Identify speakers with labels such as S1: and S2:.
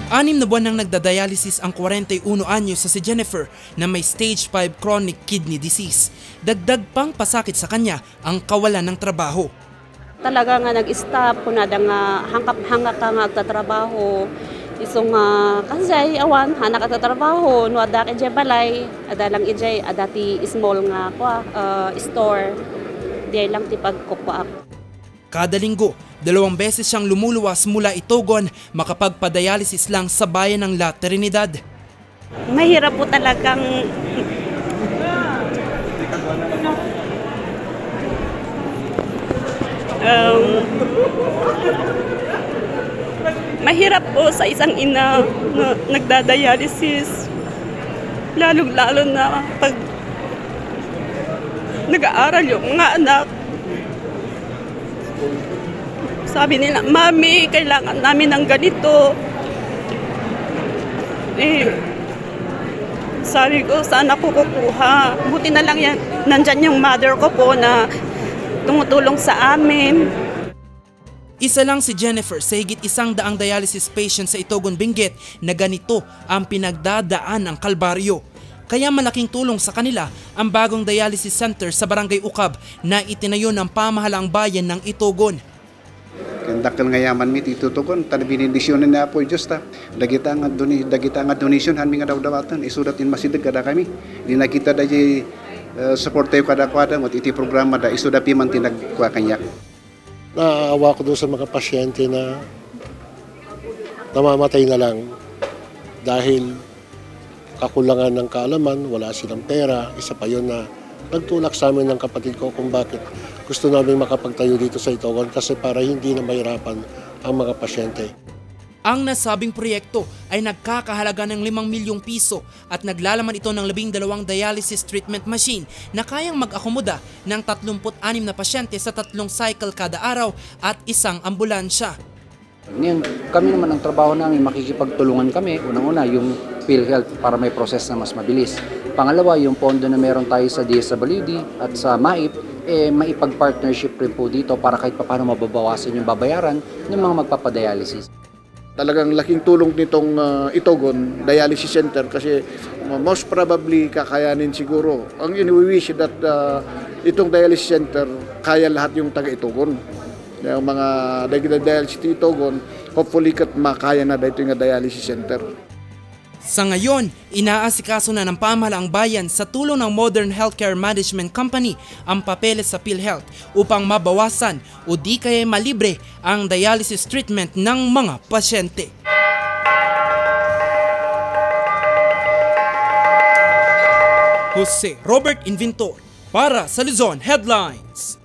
S1: 6 na buwan nang nagdadialysis ang 41 anyos sa si Jennifer na may stage 5 chronic kidney disease. Dagdag pang pasakit sa kanya ang kawalan ng trabaho.
S2: Talaga nga nag-stop ko na nga hangkap-hangak ka nga agtatrabaho. Isong kasi awan hanak agtatrabaho no ada kay balay ada lang ijay adati small nga store. Di lang tipagkupa ako.
S1: Kada linggo, 2 beses siyang lumuluwas mula Itogon makapagpa-dialysis lang sa bayan ng La Trinidad.
S2: Mahirap po talagang mahirap po sa isang ina na nagdadialysis. Lalong-lalo na pag nag-aaral yung mga anak. Sabi nila, Mami, kailangan namin ng ganito. Sabi ko, saan ako kukuha? Buti na lang yan, nandyan yung mother ko po na tumutulong sa amin.
S1: Isa lang si Jennifer sa higit 100 dialysis patient sa Itogon, Benguet na ganito ang pinagdadaan ng kalbaryo. Kaya malaking tulong sa kanila ang bagong dialysis center sa Barangay Ukab na itinayo ng pamahalaang bayan ng Itogon.
S3: Dakil nga yaman mi titutugon tan binindisyonan na po Diyos ta dagita nga donation han mi nga daw-dawatan isudat in masidag kada kami di nakita da support tayo kada mo iti programa da isuda pi man tinagkuha kanya.
S4: Naawa ko doon sa mga pasyente na namamatay na lang dahil kakulangan ng kaalaman, wala silang pera. Isa pa yun na nagtulak sa amin ng kapatid ko kung bakit gusto namin makapagtayo dito sa Itogon kasi para hindi na mahirapan ang mga pasyente.
S1: Ang nasabing proyekto ay nagkakahalaga ng 5 milyong piso at naglalaman ito ng 12 dialysis treatment machine na kayang mag-akomoda ng 36 na pasyente sa 3 cycle kada araw at 1 ambulansya.
S5: Ngayon, kami naman ang trabaho namin, makikipagtulungan kami. Unang-una, yung PhilHealth para may process na mas mabilis. Pangalawa, yung pondo na meron tayo sa DSWD at sa MAIP, maipag-partnership rin po dito para kahit paano mababawasan yung babayaran ng mga magpapadialysis.
S6: Talagang laking tulong nitong Itogon Dialysis Center kasi most probably kakayanin siguro. Ang ini-wish that itong dialysis center kaya lahat yung taga-Itogon. Yung mga dialysis Itogon, hopefully makaya na dito yung dialysis center.
S1: Sa ngayon, inaasikaso na ng pamahalaang bayan sa tulong ng Modern Healthcare Management Company ang papeles sa PhilHealth upang mabawasan o di kaya malibre ang dialysis treatment ng mga pasyente. Jose Robert Inventor para sa Luzon Headlines.